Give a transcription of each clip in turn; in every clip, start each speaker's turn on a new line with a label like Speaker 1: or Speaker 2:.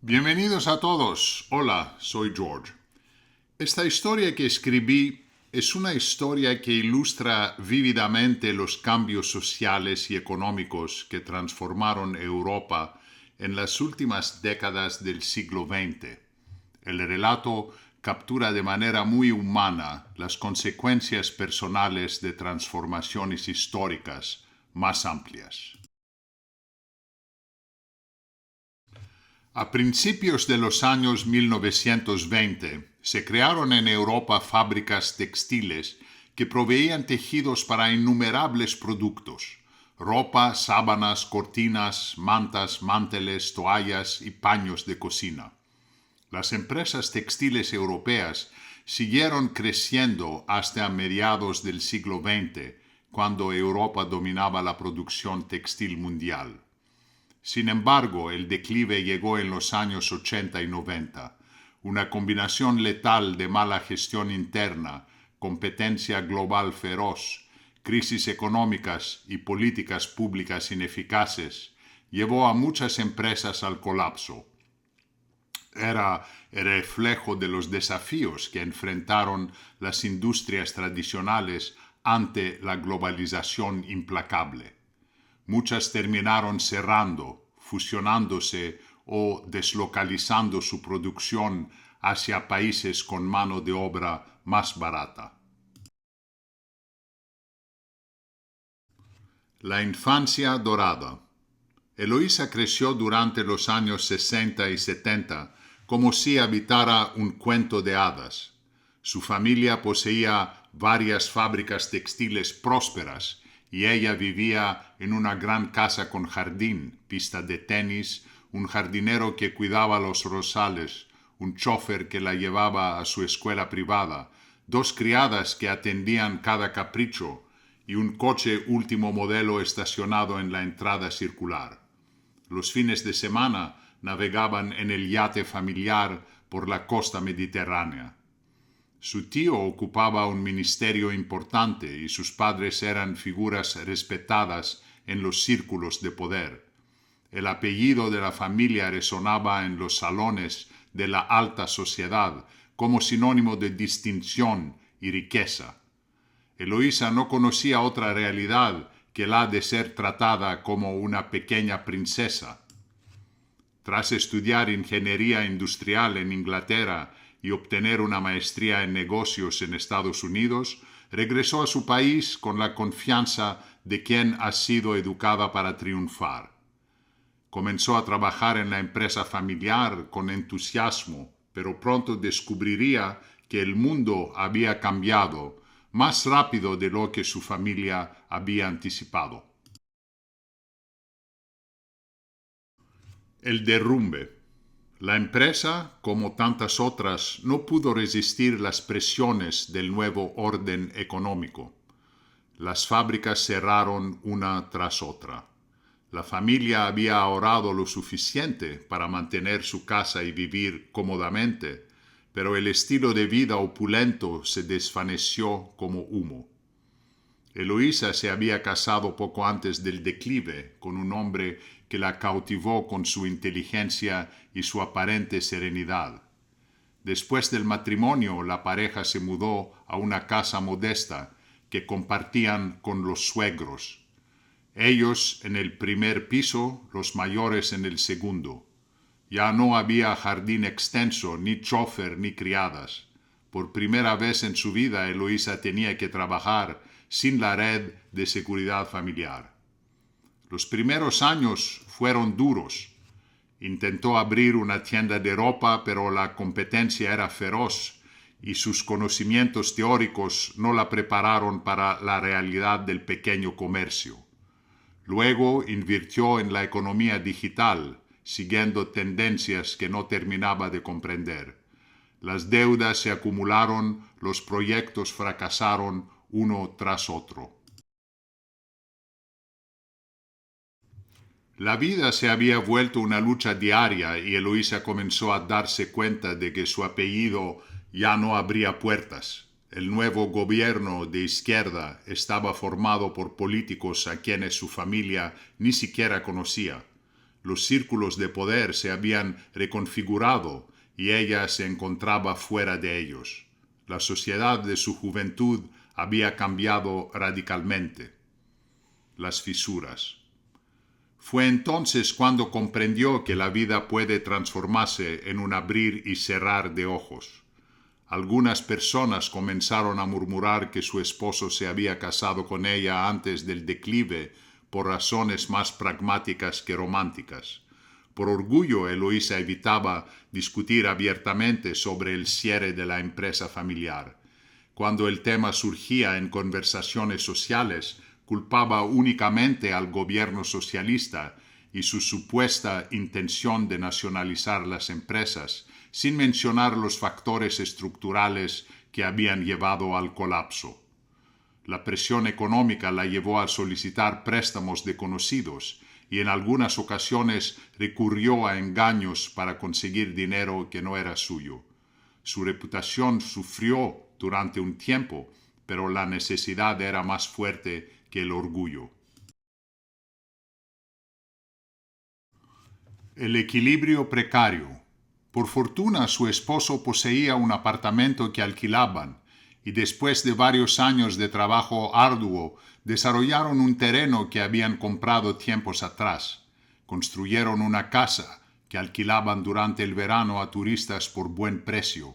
Speaker 1: Bienvenidos a todos. Hola, soy George. Esta historia que escribí es una historia que ilustra vívidamente los cambios sociales y económicos que transformaron Europa en las últimas décadas del siglo XX. El relato captura de manera muy humana las consecuencias personales de transformaciones históricas más amplias. A principios de los años 1920 se crearon en Europa fábricas textiles que proveían tejidos para innumerables productos: ropa, sábanas, cortinas, mantas, manteles, toallas y paños de cocina. Las empresas textiles europeas siguieron creciendo hasta mediados del siglo XX, cuando Europa dominaba la producción textil mundial. Sin embargo, el declive llegó en los años 80 y 90, una combinación letal de mala gestión interna, competencia global feroz, crisis económicas y políticas públicas ineficaces, llevó a muchas empresas al colapso. Era el reflejo de los desafíos que enfrentaron las industrias tradicionales ante la globalización implacable. Muchas terminaron cerrando, fusionándose o deslocalizando su producción hacia países con mano de obra más barata. La infancia dorada. Eloísa creció durante los años 60 y 70 como si habitara un cuento de hadas. Su familia poseía varias fábricas textiles prósperas y ella vivía en una gran casa con jardín, pista de tenis, un jardinero que cuidaba los rosales, un chofer que la llevaba a su escuela privada, dos criadas que atendían cada capricho y un coche último modelo estacionado en la entrada circular. Los fines de semana navegaban en el yate familiar por la costa mediterránea. Su tío ocupaba un ministerio importante y sus padres eran figuras respetadas en los círculos de poder. El apellido de la familia resonaba en los salones de la alta sociedad como sinónimo de distinción y riqueza. Eloísa no conocía otra realidad que la de ser tratada como una pequeña princesa. Tras estudiar ingeniería industrial en Inglaterra y obtener una maestría en negocios en Estados Unidos, regresó a su país con la confianza de quien ha sido educada para triunfar. Comenzó a trabajar en la empresa familiar con entusiasmo, pero pronto descubriría que el mundo había cambiado más rápido de lo que su familia había anticipado. El derrumbe. La empresa, como tantas otras, no pudo resistir las presiones del nuevo orden económico. Las fábricas cerraron una tras otra. La familia había ahorrado lo suficiente para mantener su casa y vivir cómodamente, pero el estilo de vida opulento se desvaneció como humo. Eloísa se había casado poco antes del declive con un hombre que la cautivó con su inteligencia y su aparente serenidad. Después del matrimonio, la pareja se mudó a una casa modesta que compartían con los suegros. Ellos en el primer piso, los mayores en el segundo. Ya no había jardín extenso, ni chofer, ni criadas. Por primera vez en su vida, Eloísa tenía que trabajar sin la red de seguridad familiar. Los primeros años fueron duros. Intentó abrir una tienda de ropa, pero la competencia era feroz y sus conocimientos teóricos no la prepararon para la realidad del pequeño comercio. Luego invirtió en la economía digital, siguiendo tendencias que no terminaba de comprender. Las deudas se acumularon, los proyectos fracasaron uno tras otro. La vida se había vuelto una lucha diaria y Eloísa comenzó a darse cuenta de que su apellido ya no abría puertas. El nuevo gobierno de izquierda estaba formado por políticos a quienes su familia ni siquiera conocía. Los círculos de poder se habían reconfigurado y ella se encontraba fuera de ellos. La sociedad de su juventud había cambiado radicalmente. Las fisuras. Fue entonces cuando comprendió que la vida puede transformarse en un abrir y cerrar de ojos. Algunas personas comenzaron a murmurar que su esposo se había casado con ella antes del declive por razones más pragmáticas que románticas. Por orgullo, Eloísa evitaba discutir abiertamente sobre el cierre de la empresa familiar. Cuando el tema surgía en conversaciones sociales, culpaba únicamente al gobierno socialista y su supuesta intención de nacionalizar las empresas, sin mencionar los factores estructurales que habían llevado al colapso. La presión económica la llevó a solicitar préstamos de conocidos y en algunas ocasiones recurrió a engaños para conseguir dinero que no era suyo. Su reputación sufrió durante un tiempo, pero la necesidad era más fuerte que el orgullo. El equilibrio precario. Por fortuna, su esposo poseía un apartamento que alquilaban, y después de varios años de trabajo arduo, desarrollaron un terreno que habían comprado tiempos atrás. Construyeron una casa que alquilaban durante el verano a turistas por buen precio.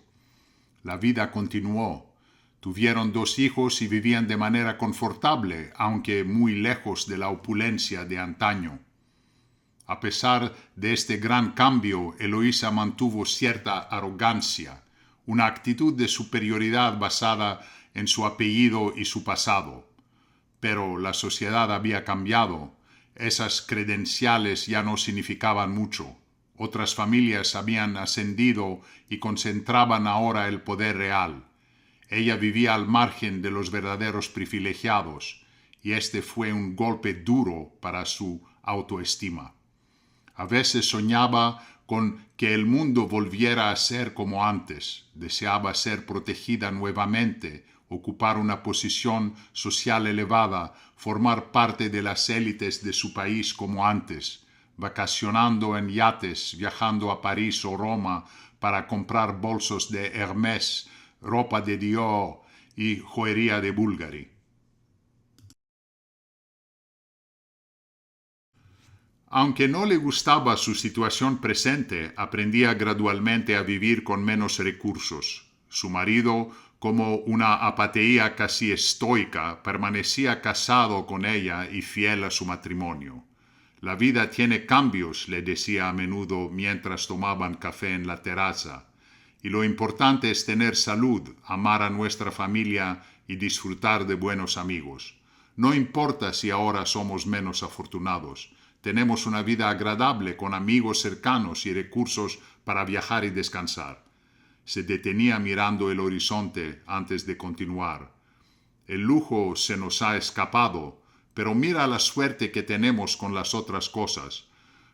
Speaker 1: La vida continuó. Tuvieron 2 hijos y vivían de manera confortable, aunque muy lejos de la opulencia de antaño. A pesar de este gran cambio, Eloísa mantuvo cierta arrogancia, una actitud de superioridad basada en su apellido y su pasado. Pero la sociedad había cambiado. Esas credenciales ya no significaban mucho. Otras familias habían ascendido y concentraban ahora el poder real. Ella vivía al margen de los verdaderos privilegiados, y este fue un golpe duro para su autoestima. A veces soñaba con que el mundo volviera a ser como antes. Deseaba ser protegida nuevamente, ocupar una posición social elevada, formar parte de las élites de su país como antes, vacacionando en yates, viajando a París o Roma para comprar bolsos de Hermès, ropa de Dior y joyería de Bulgari. Aunque no le gustaba su situación presente, aprendía gradualmente a vivir con menos recursos. Su marido, como una apatía casi estoica, permanecía casado con ella y fiel a su matrimonio. La vida tiene cambios, le decía a menudo mientras tomaban café en la terraza. Y lo importante es tener salud, amar a nuestra familia y disfrutar de buenos amigos. No importa si ahora somos menos afortunados. Tenemos una vida agradable con amigos cercanos y recursos para viajar y descansar. Se detenía mirando el horizonte antes de continuar. El lujo se nos ha escapado, pero mira la suerte que tenemos con las otras cosas.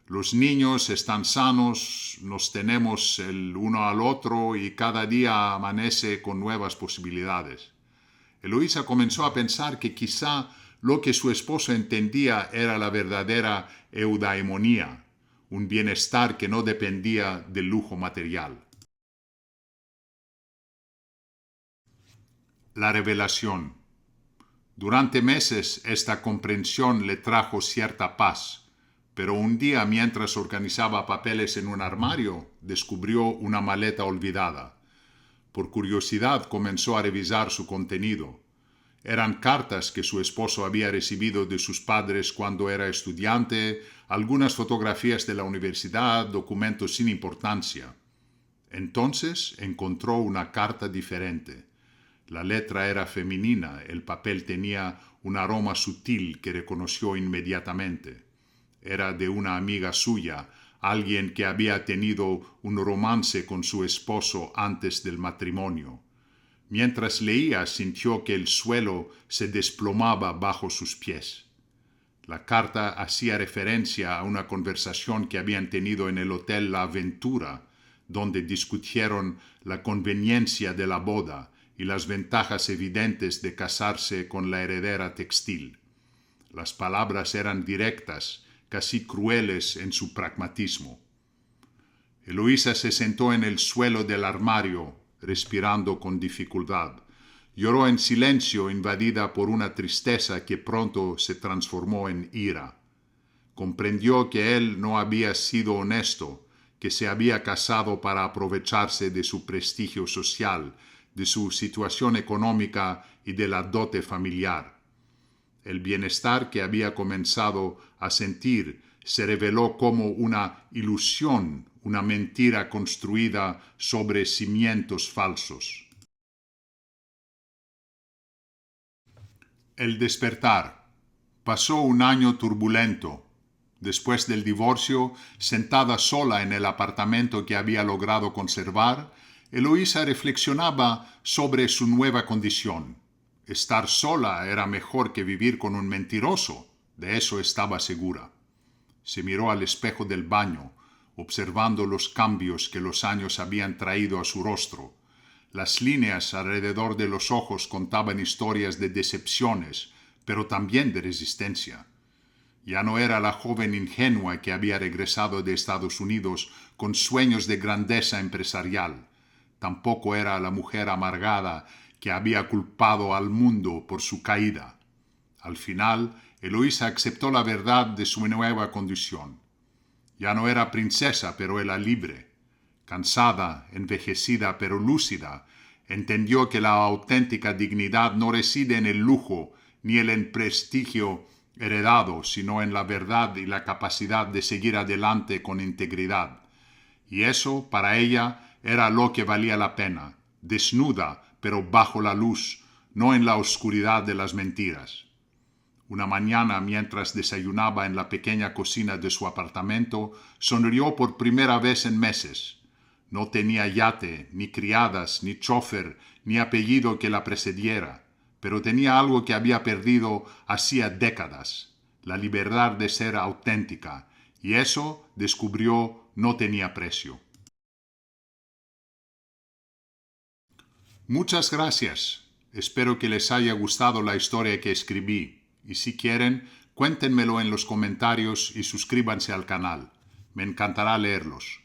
Speaker 1: Los niños están sanos, nos tenemos el uno al otro y cada día amanece con nuevas posibilidades. Eloísa comenzó a pensar que quizá lo que su esposo entendía era la verdadera eudaimonía, un bienestar que no dependía del lujo material. La revelación. Durante meses esta comprensión le trajo cierta paz. Pero un día, mientras organizaba papeles en un armario, descubrió una maleta olvidada. Por curiosidad comenzó a revisar su contenido. Eran cartas que su esposo había recibido de sus padres cuando era estudiante, algunas fotografías de la universidad, documentos sin importancia. Entonces encontró una carta diferente. La letra era femenina, el papel tenía un aroma sutil que reconoció inmediatamente. Era de una amiga suya, alguien que había tenido un romance con su esposo antes del matrimonio. Mientras leía, sintió que el suelo se desplomaba bajo sus pies. La carta hacía referencia a una conversación que habían tenido en el Hotel La Aventura, donde discutieron la conveniencia de la boda y las ventajas evidentes de casarse con la heredera textil. Las palabras eran directas, casi crueles en su pragmatismo. Eloísa se sentó en el suelo del armario, respirando con dificultad. Lloró en silencio, invadida por una tristeza que pronto se transformó en ira. Comprendió que él no había sido honesto, que se había casado para aprovecharse de su prestigio social, de su situación económica y de la dote familiar. El bienestar que había comenzado a sentir se reveló como una ilusión, una mentira construida sobre cimientos falsos. El despertar. Pasó un año turbulento. Después del divorcio, sentada sola en el apartamento que había logrado conservar, Eloísa reflexionaba sobre su nueva condición. Estar sola era mejor que vivir con un mentiroso, de eso estaba segura. Se miró al espejo del baño, observando los cambios que los años habían traído a su rostro. Las líneas alrededor de los ojos contaban historias de decepciones, pero también de resistencia. Ya no era la joven ingenua que había regresado de Estados Unidos con sueños de grandeza empresarial. Tampoco era la mujer amargada que había culpado al mundo por su caída. Al final, Eloísa aceptó la verdad de su nueva condición. Ya no era princesa, pero era libre. Cansada, envejecida, pero lúcida, entendió que la auténtica dignidad no reside en el lujo ni en el prestigio heredado, sino en la verdad y la capacidad de seguir adelante con integridad. Y eso, para ella, era lo que valía la pena, desnuda, pero bajo la luz, no en la oscuridad de las mentiras. Una mañana, mientras desayunaba en la pequeña cocina de su apartamento, sonrió por primera vez en meses. No tenía yate, ni criadas, ni chofer, ni apellido que la precediera, pero tenía algo que había perdido hacía décadas, la libertad de ser auténtica, y eso, descubrió, no tenía precio. Muchas gracias. Espero que les haya gustado la historia que escribí, y si quieren, cuéntenmelo en los comentarios y suscríbanse al canal. Me encantará leerlos.